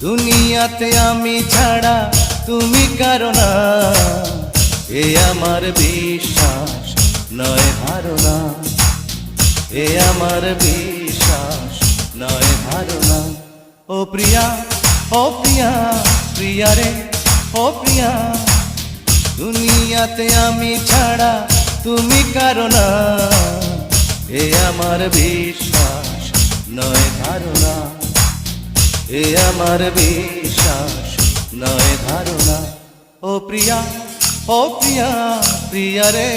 দুনিয়াতে আমি ছাড়া তুমি কারো না, এ আমার বিশ্বাস নয় ধারণা, এ আমার বিশ্বাস নয় ধারণা। ও প্রিয়া, ও প্রিয়া, প্রিয়া রে, ও প্রিয়া, দুনিয়াতে আমি ছাড়া তুমি কারো না, এ আমার বিশ্বাস নয় ধারণা, এ আমার বিশ্বাস নয় ধারণা। ও প্রিয়া, ও প্রিয়া, প্রিয়া রে।